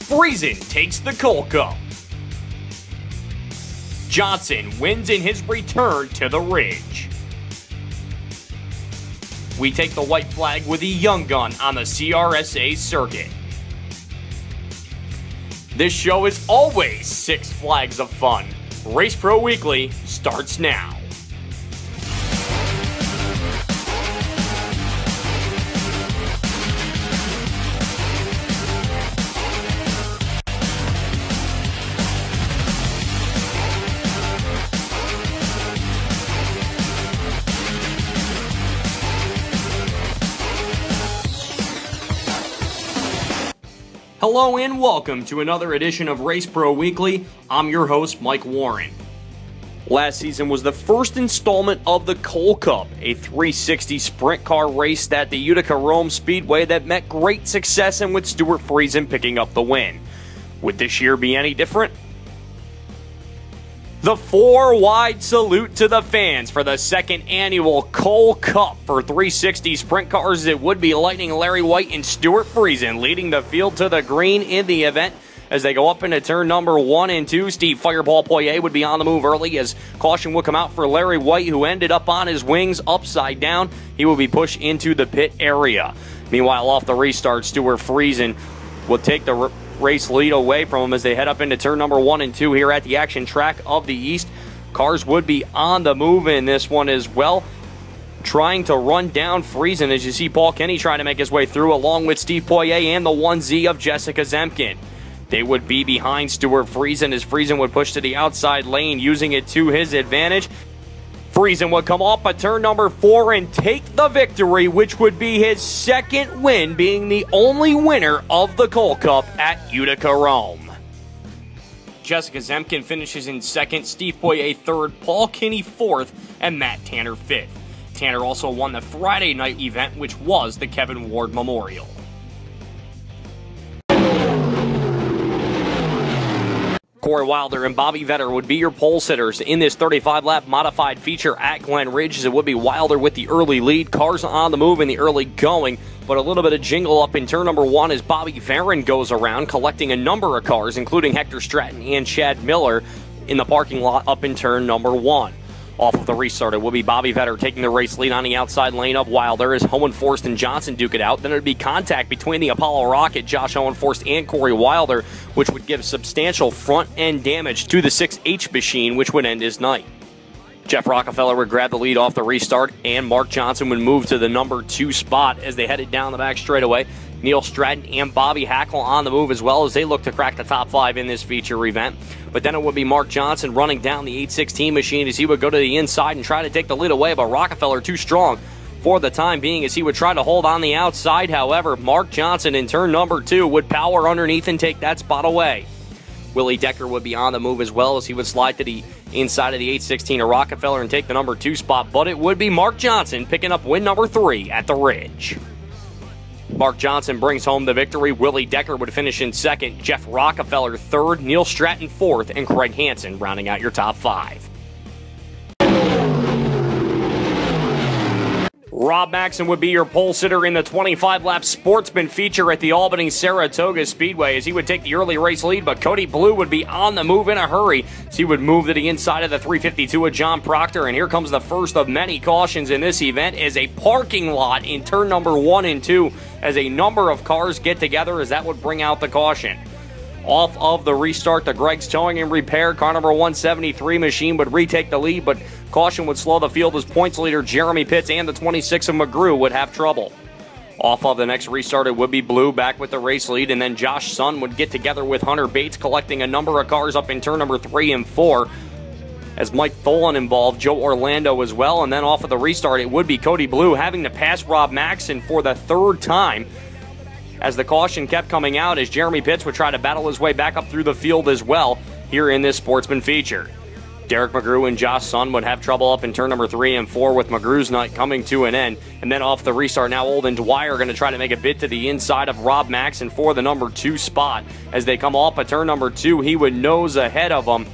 Friesen takes the Coal Cup. Johnson wins in his return to the Ridge. We take the white flag with the young gun on the CRSA circuit. This show is always Six Flags of Fun. Race Pro Weekly starts now. Hello and welcome to another edition of Race Pro Weekly. I'm your host, Mike Warren. Last season was the first installment of the Coal Cup, a 360 sprint car race at the Utica-Rome Speedway that met great success and with Stewart Friesen picking up the win. Would this year be any different? The four-wide salute to the fans for the second annual Coal Cup for 360 sprint cars. It would be Lightning Larry White and Stewart Friesen leading the field to the green in the event as they go up into turn number 1 and 2. Steve Fireball Poirier would be on the move early as caution would come out for Larry White, who ended up on his wings upside down. He will be pushed into the pit area. Meanwhile, off the restart, Stewart Friesen will take the race lead away from him as they head up into turn number 1 and 2 here at the action track of the East. Cars would be on the move in this one as well, trying to run down Friesen as you see Paul Kenny trying to make his way through along with Steve Poirier and the 1Z of Jessica Zemkin. They would be behind Stewart Friesen as Friesen would push to the outside lane, using it to his advantage. Friesen would come off at turn number 4 and take the victory, which would be his second win, being the only winner of the Coal Cup at Utica-Rome. Jessica Zemkin finishes in second, Steve Poirier third, Paul Kinney fourth, and Matt Tanner fifth. Tanner also won the Friday night event, which was the Kevin Ward Memorial. Corey Wilder and Bobby Vetter would be your pole sitters in this 35-lap modified feature at Glen Ridge, as it would be Wilder with the early lead. Cars on the move in the early going, but a little bit of jingle up in turn number 1 as Bobby Varon goes around, collecting a number of cars, including Hector Stratton and Chad Miller, in the parking lot up in turn number 1. Off of the restart, it will be Bobby Vetter taking the race lead on the outside lane of Wilder as Hohenforst and Johnson duke it out. Then it would be contact between the Apollo Rocket, Josh Hohenforst, and Corey Wilder, which would give substantial front-end damage to the 6H machine, which would end his night. Jeff Rockefeller would grab the lead off the restart, and Mark Johnson would move to the number 2 spot as they headed down the back straightaway. Neil Stratton and Bobby Hackle on the move as well as they look to crack the top 5 in this feature event. But then it would be Mark Johnson running down the 816 machine as he would go to the inside and try to take the lead away, but Rockefeller too strong for the time being as he would try to hold on the outside. However, Mark Johnson in turn number 2 would power underneath and take that spot away. Willie Decker would be on the move as well as he would slide to the inside of the 816 of Rockefeller and take the number 2 spot, but it would be Mark Johnson picking up win number 3 at the Ridge. Mark Johnson brings home the victory. Willie Decker would finish in second, Jeff Rockefeller third, Neil Stratton fourth, and Craig Hansen rounding out your top 5. Rob Maxson would be your pole sitter in the 25-lap Sportsman feature at the Albany-Saratoga Speedway as he would take the early race lead, but Cody Blue would be on the move in a hurry as he would move to the inside of the 352 of John Proctor, and here comes the first of many cautions in this event as a parking lot in turn number 1 and 2 as a number of cars get together as that would bring out the caution. Off of the restart, the Greg's Towing and Repair car number 173 machine would retake the lead, but caution would slow the field as points leader Jeremy Pitts and the 26 of McGrew would have trouble. Off of the next restart, it would be Blue back with the race lead, and then Josh Sun would get together with Hunter Bates, collecting a number of cars up in turn number 3 and 4. As Mike Tholen involved, Joe Orlando as well, and then off of the restart, it would be Cody Blue having to pass Rob Maxson for the 3rd time, as the caution kept coming out as Jeremy Pitts would try to battle his way back up through the field as well here in this Sportsman feature. Derek McGrew and Josh Sun would have trouble up in turn number 3 and 4 with McGrew's night coming to an end. And then off the restart, now Olden Dwyer are going to try to make a bid to the inside of Rob Maxson for the number 2 spot. As they come off at turn number 2, he would nose ahead of them.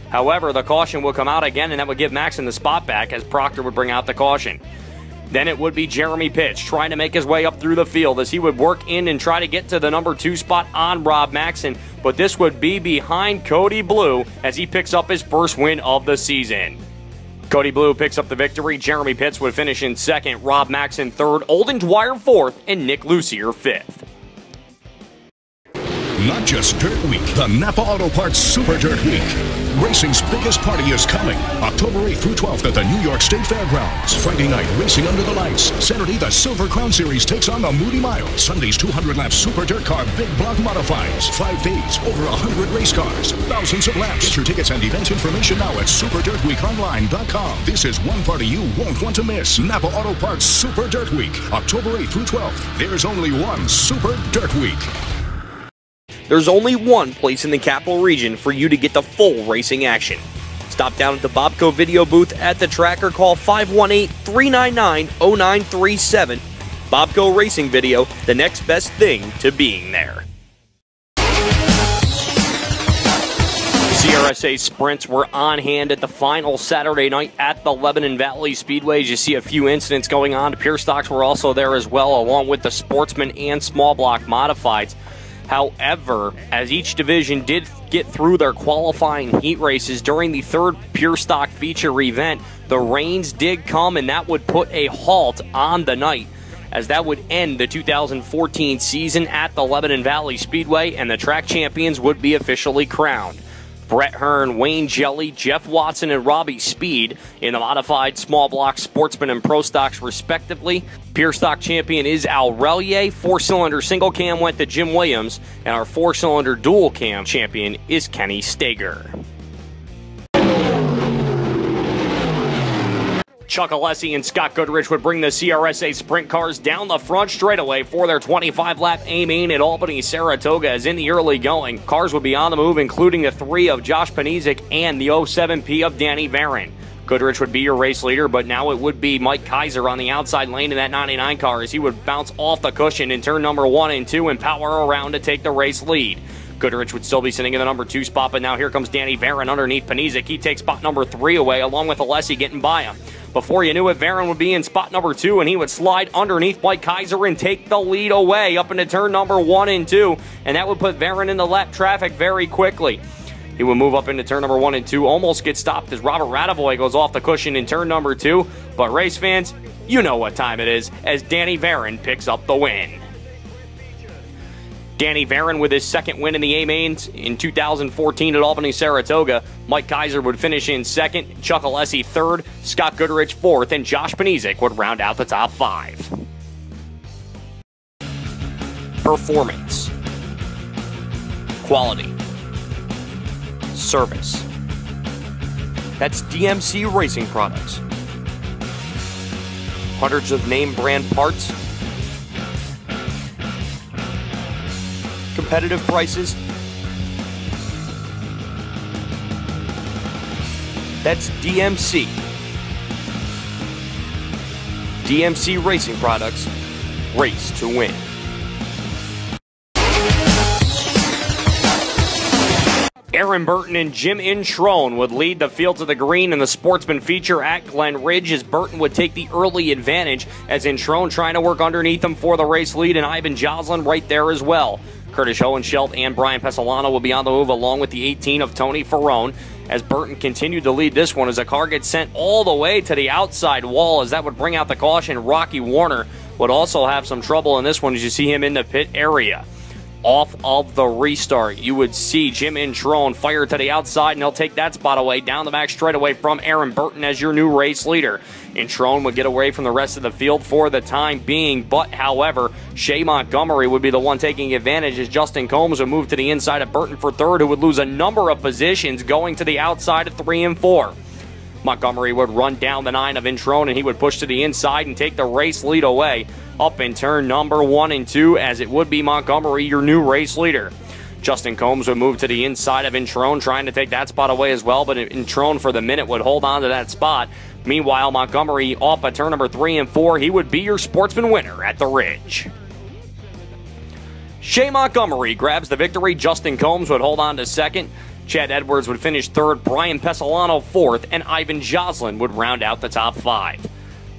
However, the caution will come out again, and that would give Maxson the spot back as Proctor would bring out the caution. Then it would be Jeremy Pitts trying to make his way up through the field as he would work in and try to get to the number 2 spot on Rob Maxson, but this would be behind Cody Blue as he picks up his first win of the season. Cody Blue picks up the victory. Jeremy Pitts would finish in second, Rob Maxson third, Olden Dwyer fourth, and Nick Lucier fifth. Not just Dirt Week, the Napa Auto Parts Super Dirt Week. Racing's biggest party is coming, October 8th through 12th at the New York State Fairgrounds. Friday night, racing under the lights. Saturday, the Silver Crown Series takes on the Moody Mile. Sunday's 200-lap Super Dirt Car Big Block Modifieds. 5 days, over 100 race cars, thousands of laps. Get your tickets and event information now at SuperDirtWeekOnline.com. This is one party you won't want to miss. Napa Auto Parts Super Dirt Week, October 8th through 12th. There's only one Super Dirt Week. There's only one place in the capital region for you to get the full racing action. Stop down at the Bobco video booth at the track or call 518-399-0937. Bobco Racing Video, the next best thing to being there. CRSA Sprints were on hand at the final Saturday night at the Lebanon Valley Speedway. You see a few incidents going on. Pure Stocks were also there as well, along with the Sportsman and Small Block Modifieds. However, as each division did get through their qualifying heat races during the third Pure Stock feature event, the rains did come and that would put a halt on the night, as that would end the 2014 season at the Lebanon Valley Speedway and the track champions would be officially crowned. Brett Hearn, Wayne Jelly, Jeff Watson, and Robbie Speed in the modified small block Sportsman and Pro Stocks respectively. Pure Stock champion is Al Relier. 4-cylinder single cam went to Jim Williams, and our 4-cylinder dual cam champion is Kenny Stager. Chuck Alessi and Scott Goodrich would bring the CRSA Sprint cars down the front straightaway for their 25-lap A-Main at Albany-Saratoga. As in the early going, cars would be on the move, including the 3 of Josh Panizik and the 07P of Danny Varon. Goodrich would be your race leader, but now it would be Mike Kaiser on the outside lane in that 99 car as he would bounce off the cushion in turn number 1 and 2 and power around to take the race lead. Goodrich would still be sitting in the number 2 spot, but now here comes Danny Varon underneath Panizik. He takes spot number 3 away, along with Alessi getting by him. Before you knew it, Varon would be in spot number 2, and he would slide underneath Mike Kaiser and take the lead away up into turn number 1 and 2, and that would put Varon in the lap traffic very quickly. He would move up into turn number 1 and 2, almost get stopped as Robert Radavoy goes off the cushion in turn number 2, but race fans, you know what time it is, as Danny Varon picks up the win. Danny Varon with his second win in the A-Mains in 2014 at Albany-Saratoga. Mike Kaiser would finish in second, Chuck Alessi third, Scott Goodrich fourth, and Josh Panizik would round out the top 5. Performance. Quality. Service. That's DMC Racing Products. Hundreds of name brand parts. Competitive prices. That's DMC. DMC Racing Products. Race to win. Aaron Burton and Jim Introne would lead the field to the green in the Sportsman feature at Glen Ridge, as Burton would take the early advantage, as Introne trying to work underneath him for the race lead, and Ivan Joslin right there as well. Curtis Hohenschelt and Brian Pesolano will be on the move, along with the 18 of Tony Ferrone, as Burton continued to lead this one as the car gets sent all the way to the outside wall, as that would bring out the caution. Rocky Warner would also have some trouble in this one as you see him in the pit area. Off of the restart, you would see Jim Introne fire to the outside, and he'll take that spot away down the back straightaway from Aaron Burton as your new race leader. Introne would get away from the rest of the field for the time being, but however, Shea Montgomery would be the one taking advantage as Justin Combs would move to the inside of Burton for third, who would lose a number of positions going to the outside of 3 and 4. Montgomery would run down the 9 of Introne, and he would push to the inside and take the race lead away up in turn number 1 and 2, as it would be Montgomery, your new race leader. Justin Combs would move to the inside of Introne, trying to take that spot away as well, but Introne for the minute would hold on to that spot. Meanwhile, Montgomery off at turn number 3 and 4, he would be your Sportsman winner at the Ridge. Shea Montgomery grabs the victory. Justin Combs would hold on to second. Chad Edwards would finish third, Brian Pesolano fourth, and Ivan Joslin would round out the top 5.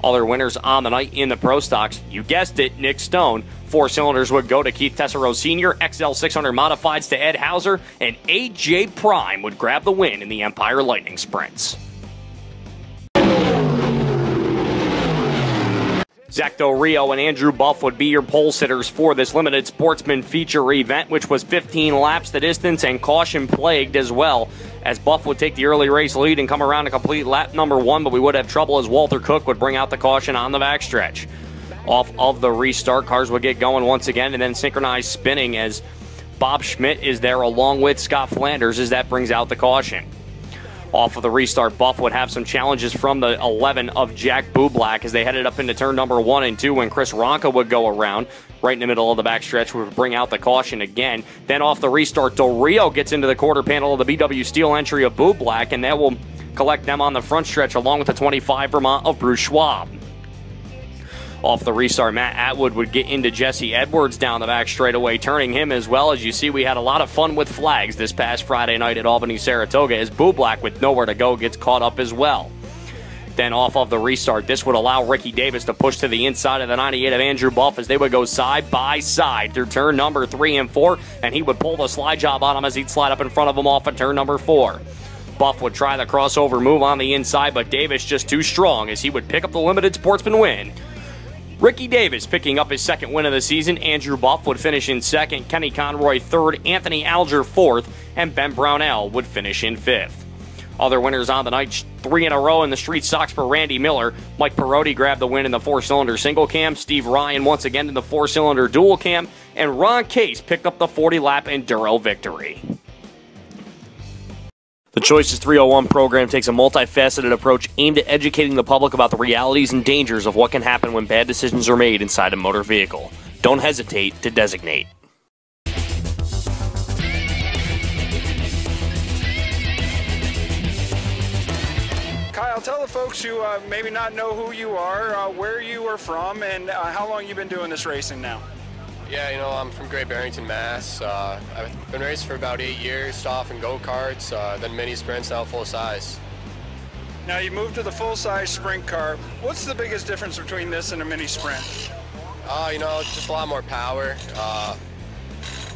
Other winners on the night in the Pro Stocks, you guessed it, Nick Stone. 4 cylinders would go to Keith Tessero Sr., XL 600 Modifieds to Ed Hauser, and AJ Prime would grab the win in the Empire Lightning Sprints. Zach Del Rio and Andrew Buff would be your pole sitters for this limited Sportsman feature event, which was 15 laps the distance and caution plagued as well, as Buff would take the early race lead and come around to complete lap number 1, but we would have trouble as Walter Cook would bring out the caution on the backstretch. Off of the restart, cars would get going once again and then synchronized spinning as Bob Schmidt is there along with Scott Flanders as that brings out the caution. Off of the restart, Buff would have some challenges from the 11 of Jack Bublak as they headed up into turn number 1 and 2 when Chris Ronca would go around right in the middle of the backstretch, would bring out the caution again. Then off the restart, Del Rio gets into the quarter panel of the BW Steel entry of Bublak, and that will collect them on the front stretch along with the 25 Vermont of Bruce Schwab. Off the restart, Matt Atwood would get into Jesse Edwards down the back straightaway, turning him as well. As you see, we had a lot of fun with flags this past Friday night at Albany-Saratoga as Bublak, with nowhere to go, gets caught up as well. Then off of the restart, this would allow Ricky Davis to push to the inside of the 98 of Andrew Buff as they would go side by side through turn number 3 and 4, and he would pull the slide job on him as he'd slide up in front of him off of turn number 4. Buff would try the crossover move on the inside, but Davis just too strong as he would pick up the limited Sportsman win. Ricky Davis picking up his second win of the season. Andrew Buff would finish in second, Kenny Conroy third, Anthony Alger fourth, and Ben Brownell would finish in fifth. Other winners on the night, 3 in a row in the street stocks for Randy Miller. Mike Perotti grabbed the win in the 4-cylinder single cam. Steve Ryan once again in the 4-cylinder dual cam. And Ron Case picked up the 40-lap Enduro victory. The Choices 301 program takes a multifaceted approach aimed at educating the public about the realities and dangers of what can happen when bad decisions are made inside a motor vehicle. Don't hesitate to designate. Kyle, tell the folks who maybe not know who you are, where you are from, and how long you've been doing this racing now. Yeah, you know, I'm from Great Barrington, Mass. I've been racing for about 8 years, started off in go-karts, then mini sprints, now full size. Now you moved to the full-size sprint car. What's the biggest difference between this and a mini sprint? You know, just a lot more power.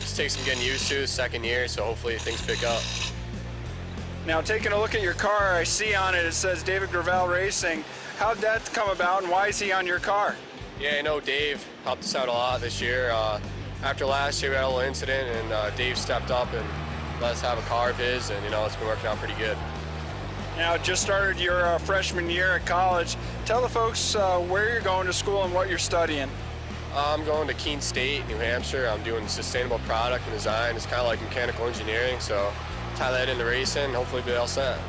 Just takes some getting used to, second year, so hopefully things pick up. Now taking a look at your car, I see on it, it says David Gravel Racing. How'd that come about and why is he on your car? Yeah, you know, Dave helped us out a lot this year. After last year, we had a little incident, and Dave stepped up and let us have a car of his, and, you know, it's been working out pretty good. Now, just started your freshman year at college. Tell the folks where you're going to school and what you're studying. I'm going to Keene State, New Hampshire. I'm doing sustainable product and design. It's kind of like mechanical engineering, so tie that into racing and hopefully be all set.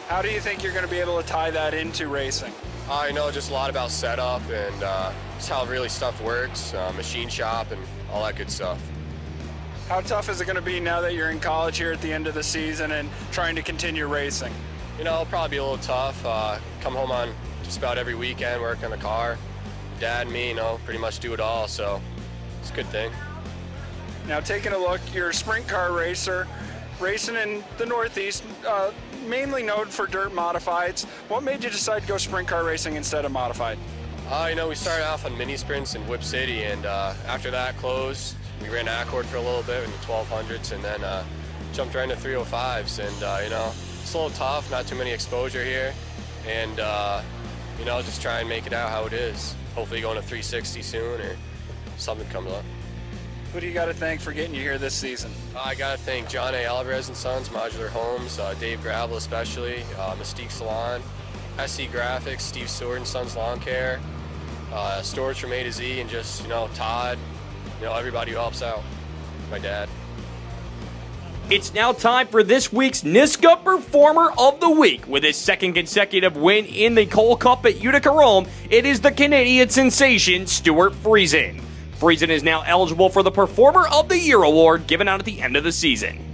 How do you think you're going to be able to tie that into racing? I know just a lot about setup and just how really stuff works, machine shop and all that good stuff. How tough is it going to be now that you're in college here at the end of the season and trying to continue racing? You know, it'll probably be a little tough. Come home on just about every weekend, work on the car. Dad and me, you know, pretty much do it all, so it's a good thing. Now taking a look, you're a sprint car racer, racing in the Northeast, mainly known for dirt modifieds. What made you decide to go sprint car racing instead of modified? You know, we started off on mini sprints in Whip City, and after that closed, we ran Accord for a little bit in the 1200s, and then jumped right into 305s. And you know, it's a little tough, not too many exposure here, and you know, just try and make it out how it is. Hopefully going to 360 soon or something comes up. Who do you got to thank for getting you here this season? I got to thank John A. Alvarez and Sons, Modular Homes, Dave Gravel especially, Mystique Salon, SC Graphics, Steve Stewart and Sons Lawn Care, Storage from A to Z, and just, you know, Todd, you know, everybody who helps out, my dad. It's now time for this week's NISCA Performer of the Week. With his second consecutive win in the Cole Cup at Utica-Rome, it is the Canadian sensation, Stuart Friesen. Friesen is now eligible for the Performer of the Year award given out at the end of the season.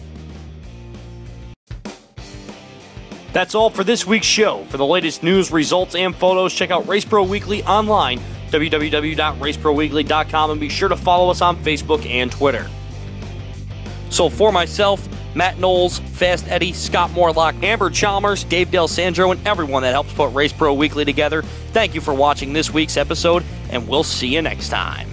That's all for this week's show. For the latest news, results, and photos, check out Race Pro Weekly online, www.raceproweekly.com, and be sure to follow us on Facebook and Twitter. So for myself, Matt Knowles, Fast Eddie, Scott Morlock, Amber Chalmers, Dave Del Sandro, and everyone that helps put Race Pro Weekly together. Thank you for watching this week's episode, and we'll see you next time.